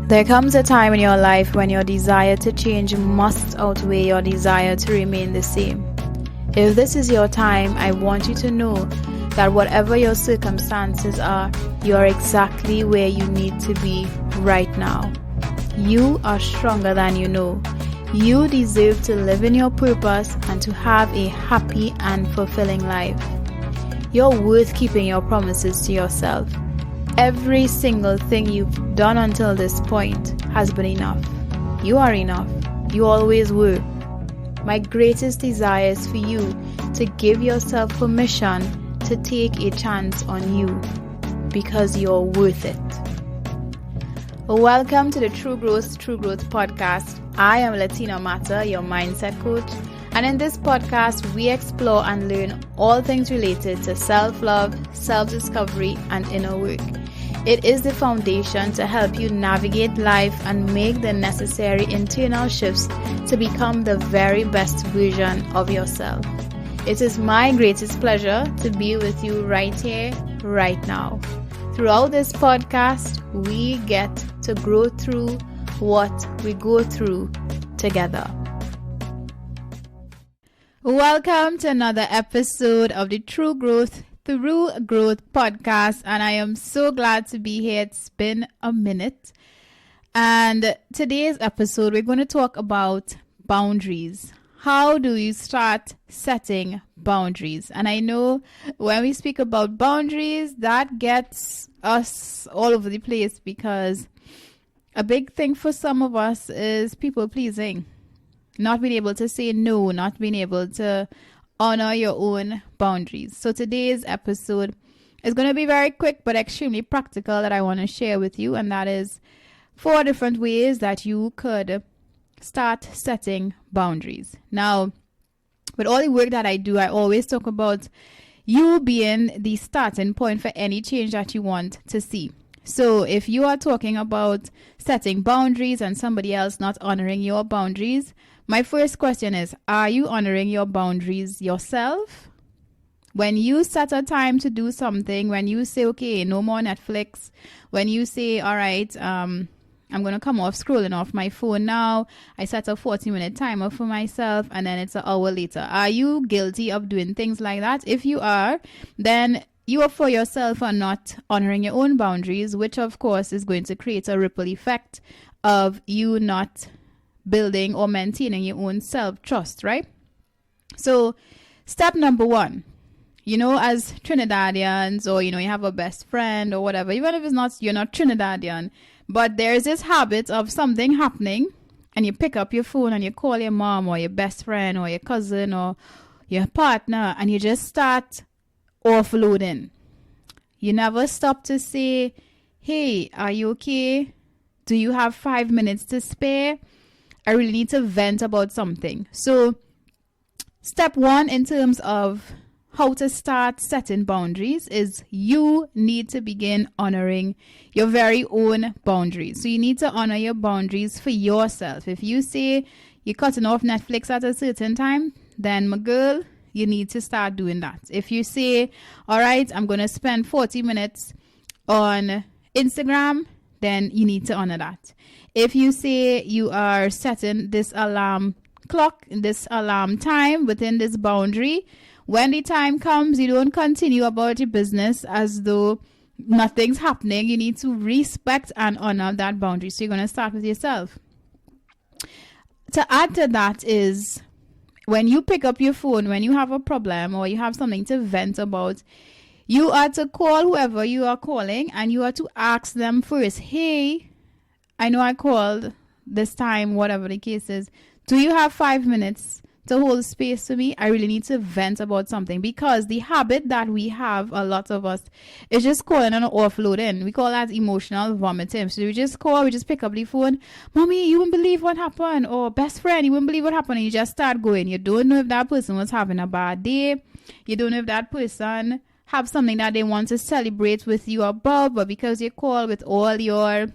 There comes a time in your life when your desire to change must outweigh your desire to remain the same. If this is your time, I want you to know that whatever your circumstances are, you are exactly where you need to be right now. You are stronger than you know. You deserve to live in your purpose and to have a happy and fulfilling life. You're worth keeping your promises to yourself. Every single thing you've done until this point has been enough. You are enough. You always were. My greatest desire is for you to give yourself permission to take a chance on you because you're worth it. Welcome to the True Growth podcast. I am Latina Mata, your mindset coach. And in this podcast, we explore and learn all things related to self-love, self-discovery, and inner work. It is the foundation to help you navigate life and make the necessary internal shifts to become the very best version of yourself. It is my greatest pleasure to be with you right here, right now. Throughout this podcast, we get to grow through what we go through together. Welcome to another episode of the True Growth podcast, and I am so glad to be here. It's been a minute, and today's episode we're going to talk about boundaries. How do you start setting boundaries? And I know when we speak about boundaries, that gets us all over the place because a big thing for some of us is people pleasing, not being able to say no, not being able to honor your own boundaries. So today's episode is going to be very quick but extremely practical that I want to share with you, and that is 4 different ways that you could start setting boundaries. Now, with all the work that I do, I always talk about you being the starting point for any change that you want to see. So if you are talking about setting boundaries and somebody else not honoring your boundaries, my first question is, are you honoring your boundaries yourself? When you set a time to do something, when you say, okay, no more Netflix, when you say, all right, I'm going to come off scrolling off my phone now, I set a 40-minute timer for myself, and then it's an hour later. Are you guilty of doing things like that? If you are, then you are for yourself are not honoring your own boundaries, which of course is going to create a ripple effect of you not building or maintaining your own self-trust, right? So step number 1, as Trinidadians, or, you have a best friend or whatever, even if you're not Trinidadian, but there's this habit of something happening and you pick up your phone and you call your mom or your best friend or your cousin or your partner and you just start offloading. You never stop to say, hey, are you okay? Do you have 5 minutes to spare? I really need to vent about something. So step 1 in terms of how to start setting boundaries is you need to begin honoring your very own boundaries. So you need to honor your boundaries for yourself. If you say you're cutting off Netflix at a certain time, then my girl, you need to start doing that. If you say, all right, I'm going to spend 40 minutes on Instagram, then you need to honor that. If you say you are setting this alarm clock, this alarm time within this boundary, when the time comes, you don't continue about your business as though nothing's happening. You need to respect and honor that boundary. So you're going to start with yourself. To add to that is when you pick up your phone, when you have a problem or you have something to vent about, you are to call whoever you are calling and you are to ask them first, hey, I know I called this time, whatever the case is. Do you have 5 minutes to hold space for me? I really need to vent about something, because the habit that we have, a lot of us, is just calling and offloading. We call that emotional vomiting. So we just pick up the phone. Mommy, you wouldn't believe what happened. Or best friend, you wouldn't believe what happened. And you just start going. You don't know if that person was having a bad day. You don't know if that person have something that they want to celebrate with you about, but because you call with all your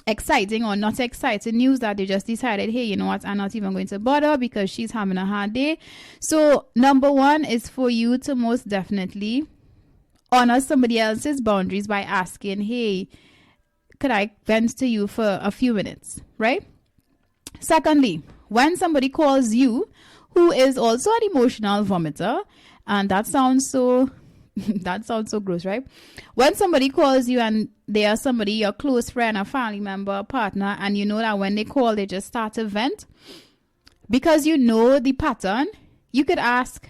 exciting or not exciting news that they just decided, hey, you know what, I'm not even going to bother because she's having a hard day. So number 1 is for you to most definitely honor somebody else's boundaries by asking, hey, vent to you for a few minutes, right? Secondly, when somebody calls you who is also an emotional vomiter, and that sounds so that sounds so gross, right? When somebody calls you and they are somebody, your close friend, a family member, a partner, and you know that when they call, they just start to vent, because you know the pattern, you could ask,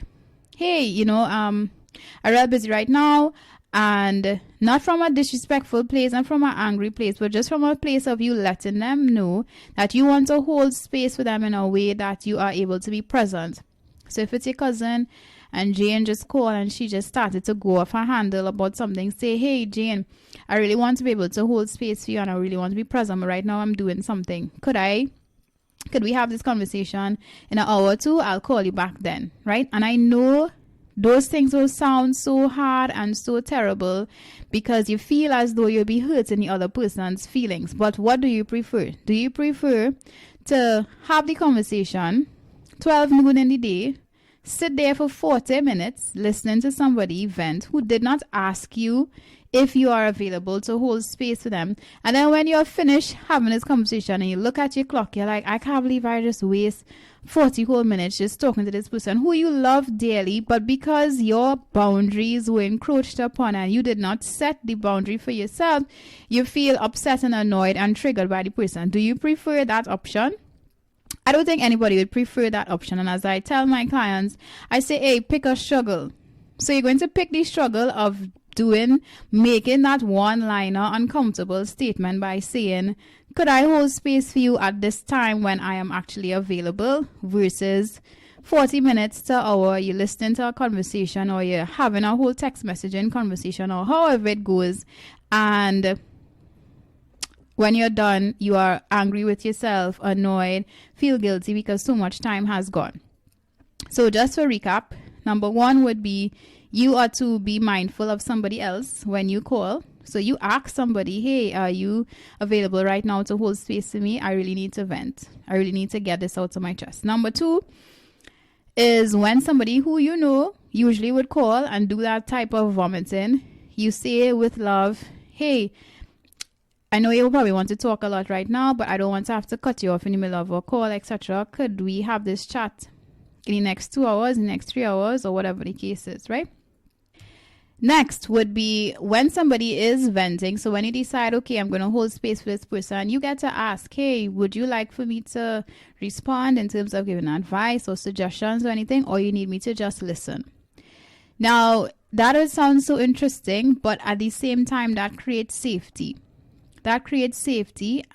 hey, I'm real busy right now, and not from a disrespectful place and from an angry place, but just from a place of you letting them know that you want to hold space for them in a way that you are able to be present. So if it's your cousin and Jane just called and she just started to go off her handle about something, say, hey, Jane, I really want to be able to hold space for you and I really want to be present, but right now I'm doing something. Could we have this conversation in an hour or two? I'll call you back then, right? And I know those things will sound so hard and so terrible because you feel as though you'll be hurting the other person's feelings. But what do you prefer? Do you prefer to have the conversation 12 noon in the day, sit there for 40 minutes listening to somebody vent who did not ask you if you are available to hold space for them, and then when you're finished having this conversation and you look at your clock, you're like, I can't believe I just waste 40 whole minutes just talking to this person who you love dearly, but because your boundaries were encroached upon and you did not set the boundary for yourself, you feel upset and annoyed and triggered by the person. Do you prefer that option? I don't think anybody would prefer that option. And as I tell my clients, I say, hey, pick a struggle. So you're going to pick the struggle of making that one-liner uncomfortable statement by saying, could I hold space for you at this time when I am actually available, versus 40 minutes to an hour, you're listening to a conversation or you're having a whole text messaging conversation or however it goes, and when you're done, you are angry with yourself, annoyed, feel guilty because so much time has gone. So just for recap, number one would be you are to be mindful of somebody else when you call. So you ask somebody, hey, are you available right now to hold space for me? I really need to vent. I really need to get this out of my chest. Number two is when somebody who you know usually would call and do that type of vomiting, you say with love, hey, I know you probably want to talk a lot right now, but I don't want to have to cut you off in the middle of a call, etc. Could we have this chat in the next 2 hours, the next 3 hours, or whatever the case is, right? Next would be when somebody is venting. So when you decide, okay, I'm going to hold space for this person, you get to ask, hey, would you like for me to respond in terms of giving advice or suggestions or anything, or you need me to just listen? Now, that would sound so interesting, but at the same time, that creates safety.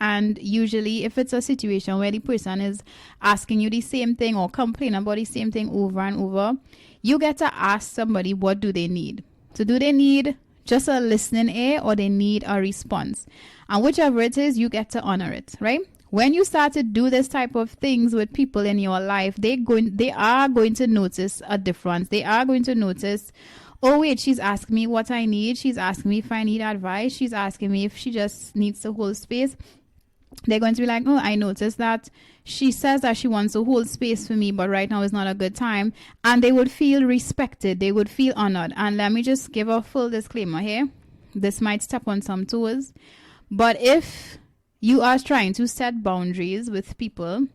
And usually if it's a situation where the person is asking you the same thing or complaining about the same thing over and over, you get to ask somebody, what do they need? So do they need just a listening ear or they need a response? And whichever it is, you get to honor it, right? When you start to do this type of things with people in your life, they are going to notice a difference. They are going to notice, oh wait, she's asking me what I need. She's asking me if I need advice. She's asking me if she just needs to hold space. They're going to be like, oh, I noticed that she says that she wants to hold space for me, but right now is not a good time. And they would feel respected. They would feel honored. And let me just give a full disclaimer here. This might step on some toes. But if you are trying to set boundaries with people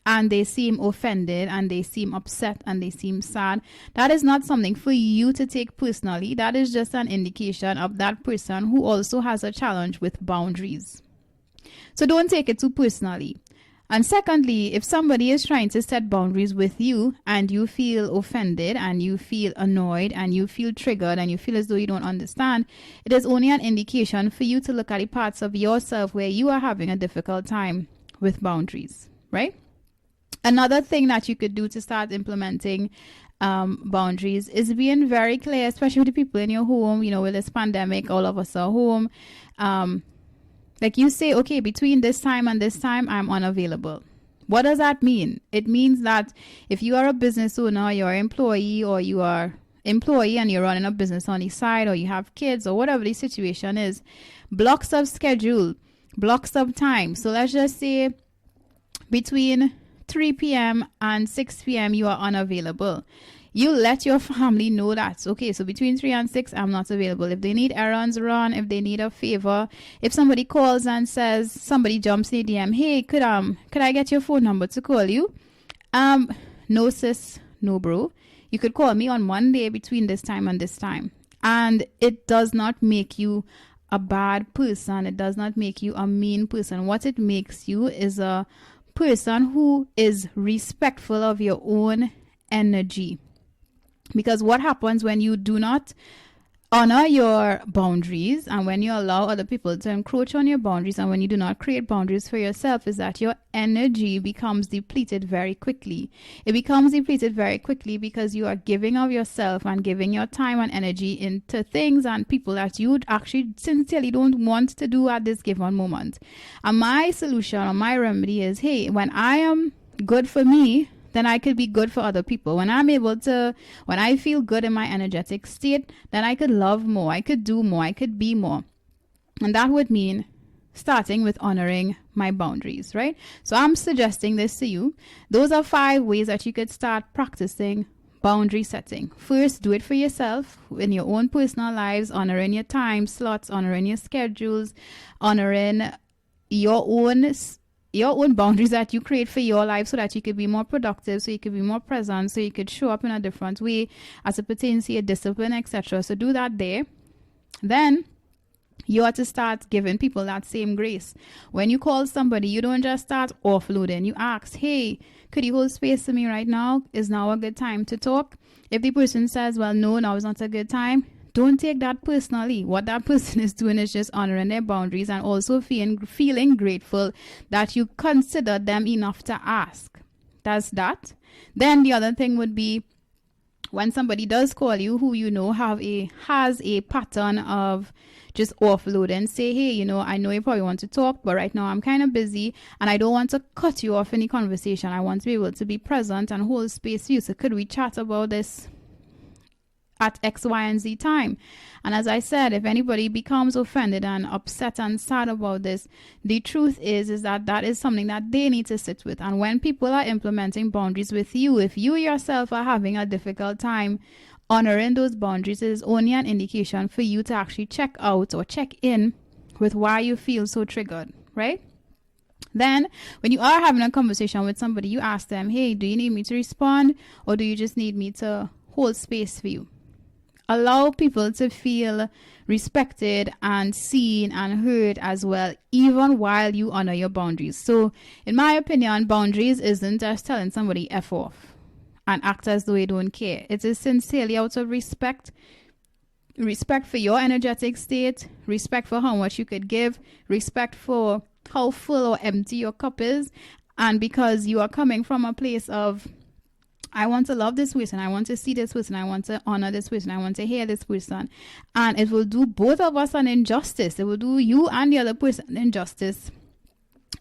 and they seem offended and they seem upset and they seem sad, that is not something for you to take personally. That is just an indication of that person who also has a challenge with boundaries. So don't take it too personally. And secondly, if somebody is trying to set boundaries with you and you feel offended and you feel annoyed and you feel triggered and you feel as though you don't understand, it is only an indication for you to look at the parts of yourself where you are having a difficult time with boundaries, right? Another thing that you could do to start implementing boundaries is being very clear, especially with the people in your home. With this pandemic, all of us are home. Like you say, okay, between this time and this time, I'm unavailable. What does that mean? It means that if you are a business owner, you're an employee, or you are employee and you're running a business on the side, or you have kids, or whatever the situation is, blocks of schedule, blocks of time. So let's just say between 3 p.m. and 6 p.m. you are unavailable. You let your family know that, okay, so between 3 and 6, I'm not available. If they need errands run, if they need a favor, if somebody calls and says, somebody jumps in the DM, hey, could I get your phone number to call you? No sis, no bro. You could call me on Monday between this time and this time. And it does not make you a bad person. It does not make you a mean person. What it makes you is a person who is respectful of your own energy. Because what happens when you do not honor your boundaries and when you allow other people to encroach on your boundaries and when you do not create boundaries for yourself is that your energy becomes depleted very quickly. It becomes depleted very quickly because you are giving of yourself and giving your time and energy into things and people that you actually sincerely don't want to do at this given moment. And my solution or my remedy is, hey, when I am good for me, then I could be good for other people. When I feel good in my energetic state, then I could love more, I could do more, I could be more. And that would mean starting with honoring my boundaries, right? So I'm suggesting this to you. Those are 5 ways that you could start practicing boundary setting. First, do it for yourself in your own personal lives, honoring your time slots, honoring your schedules, honoring your own boundaries that you create for your life so that you could be more productive, so you could be more present, so you could show up in a different way as it pertains to your discipline, etc. So do that there. Then you have to start giving people that same grace. When you call somebody, you don't just start offloading. You ask, hey, could you hold space for me right now? Is now a good time to talk? If the person says, well, no, now is not a good time, don't take that personally. What that person is doing is just honoring their boundaries and also feeling grateful that you considered them enough to ask. That's that. Then the other thing would be when somebody does call you who you know has a pattern of just offloading, say, hey, I know you probably want to talk, but right now I'm kind of busy and I don't want to cut you off in the conversation. I want to be able to be present and hold space for you. So could we chat about this at X, Y, and Z time? And as I said, if anybody becomes offended and upset and sad about this, the truth is that is something that they need to sit with. And when people are implementing boundaries with you, if you yourself are having a difficult time honoring those boundaries, is only an indication for you to actually check out or check in with why you feel so triggered, right? Then when you are having a conversation with somebody, you ask them, hey, do you need me to respond or do you just need me to hold space for you? Allow people to feel respected and seen and heard as well, even while you honor your boundaries. So in my opinion, boundaries isn't just telling somebody F off and act as though you don't care. It is sincerely out of respect for your energetic state, respect for how much you could give, respect for how full or empty your cup is, and because you are coming from a place of, I want to love this person, I want to see this person, I want to honor this person, I want to hear this person. And it will do both of us an injustice. It will do you and the other person an injustice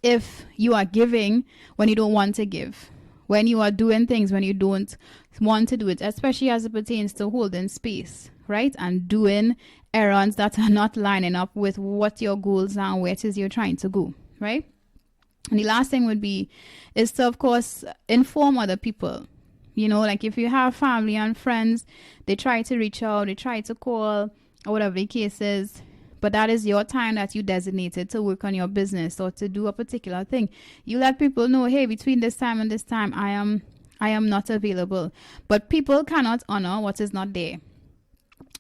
if you are giving when you don't want to give, when you are doing things when you don't want to do it, especially as it pertains to holding space, right? And doing errands that are not lining up with what your goals are and where it is you're trying to go, right? And the last thing would be is to, of course, inform other people. Like if you have family and friends, they try to reach out, they try to call, or whatever the case is, but that is your time that you designated to work on your business or to do a particular thing. You let people know, hey, between this time and this time, I am not available. But people cannot honor what is not there.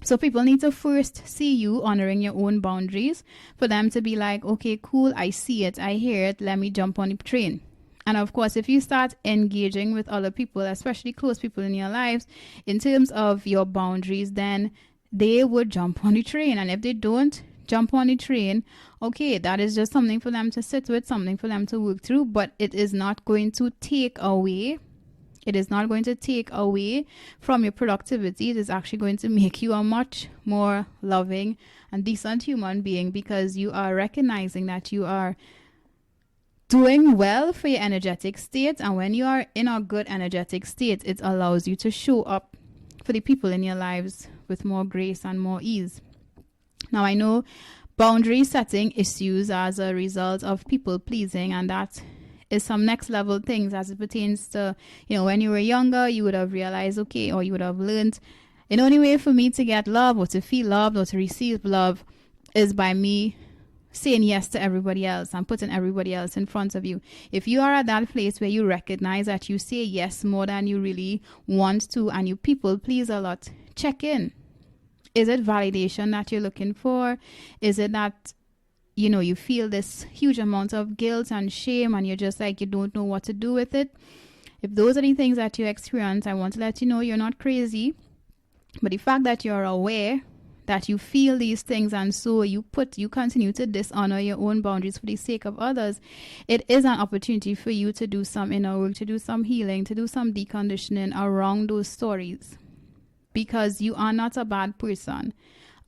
So people need to first see you honoring your own boundaries for them to be like, okay, cool, I see it, I hear it, let me jump on the train. And of course, if you start engaging with other people, especially close people in your lives, in terms of your boundaries, then they would jump on the train. And if they don't jump on the train, okay, that is just something for them to sit with, something for them to work through, but it is not going to take away. It is not going to take away from your productivity. It is actually going to make you a much more loving and decent human being because you are recognizing that you are doing well for your energetic state. And when you are in a good energetic state, it allows you to show up for the people in your lives with more grace and more ease. Now, I know boundary setting issues as a result of people pleasing, and that is some next level things as it pertains to, when you were younger, you would have realized, okay, or you would have learned, the only way for me to get love or to feel loved or to receive love is by me saying yes to everybody else and putting everybody else in front of you. If you are at that place where you recognize that you say yes more than you really want to and you people please a lot, check in. Is it validation that you're looking for? Is it that, you feel this huge amount of guilt and shame and you're just like, you don't know what to do with it? If those are the things that you experience, I want to let you know you're not crazy. But the fact that you're aware that you feel these things and so you continue to dishonor your own boundaries for the sake of others, it is an opportunity for you to do some inner work, to do some healing, to do some deconditioning around those stories. Because you are not a bad person.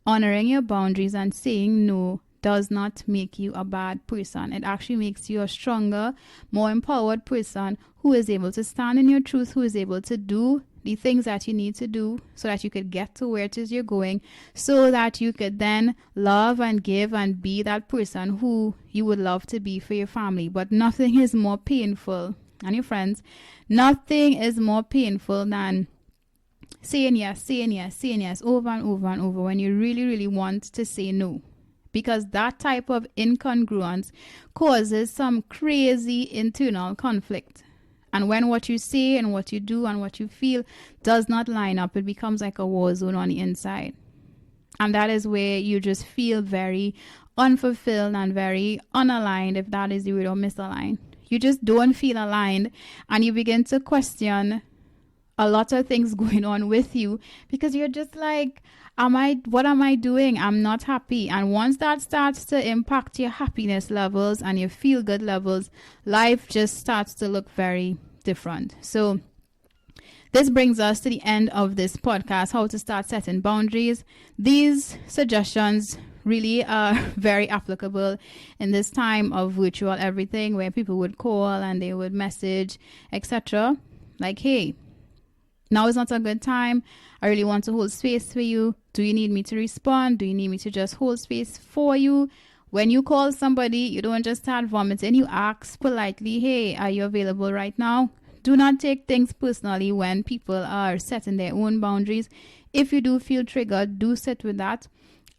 Honoring your boundaries and saying no does not make you a bad person. It actually makes you a stronger, more empowered person who is able to stand in your truth, who is able to do the things that you need to do so that you could get to where it is you're going, so that you could then love and give and be that person who you would love to be for your family. But nothing is more painful, and your friends, nothing is more painful than saying yes over and over and over when you really, really want to say no. Because that type of incongruence causes some crazy internal conflict. And when what you say and what you do and what you feel does not line up, it becomes like a war zone on the inside. And that is where you just feel very unfulfilled and very unaligned, if that is the word, or misaligned. You just don't feel aligned and you begin to question a lot of things going on with you because you're just like, what am I doing? I'm not happy. And once that starts to impact your happiness levels and your feel good levels, life just starts to look very different. So this brings us to the end of this podcast, how to start setting boundaries. These suggestions really are very applicable in this time of virtual everything where people would call and they would message, etc. Like, hey, now is not a good time. I really want to hold space for you. Do you need me to respond? Do you need me to just hold space for you? When you call somebody, you don't just start vomiting. You ask politely, hey, are you available right now? Do not take things personally when people are setting their own boundaries. If you do feel triggered, do sit with that.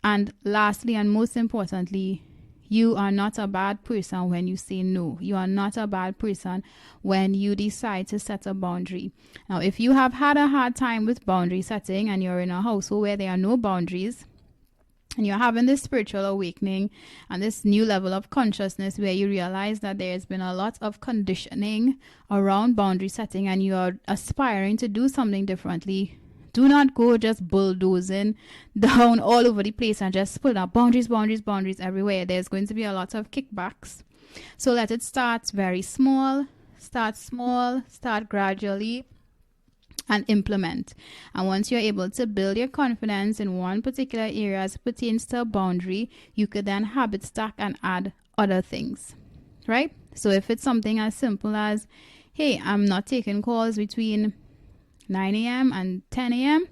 And lastly, and most importantly, you are not a bad person when you say no. You are not a bad person when you decide to set a boundary. Now, if you have had a hard time with boundary setting and you're in a household where there are no boundaries, and you're having this spiritual awakening and this new level of consciousness where you realize that there's been a lot of conditioning around boundary setting and you're aspiring to do something differently, do not go just bulldozing down all over the place and just put up boundaries everywhere. There's going to be a lot of kickbacks. So let it start very small, start gradually, and implement. And once you're able to build your confidence in one particular area as it pertains to a boundary, you could then habit stack and add other things, right? So if it's something as simple as, hey, I'm not taking calls between 9 a.m. and 10 a.m.,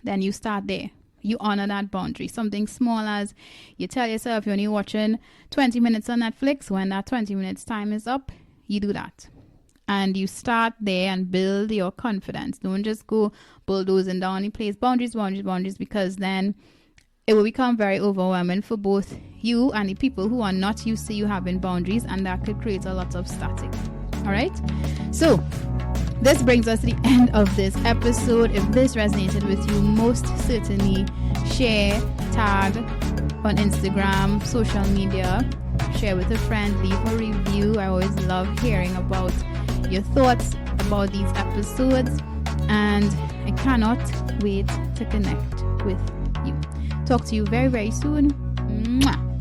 then you start there. You honor that boundary. Something small as you tell yourself you're only watching 20 minutes on Netflix. When that 20 minutes time is up, you do that. And you start there and build your confidence. Don't just go bulldozing down the place. Boundaries, because then it will become very overwhelming for both you and the people who are not used to you having boundaries, and that could create a lot of static. All right? So this brings us to the end of this episode. If this resonated with you, most certainly share, tag on Instagram, social media, share with a friend, leave a review. I always love hearing about your thoughts about these episodes, and I cannot wait to connect with you. Talk to you very, very soon. Mwah.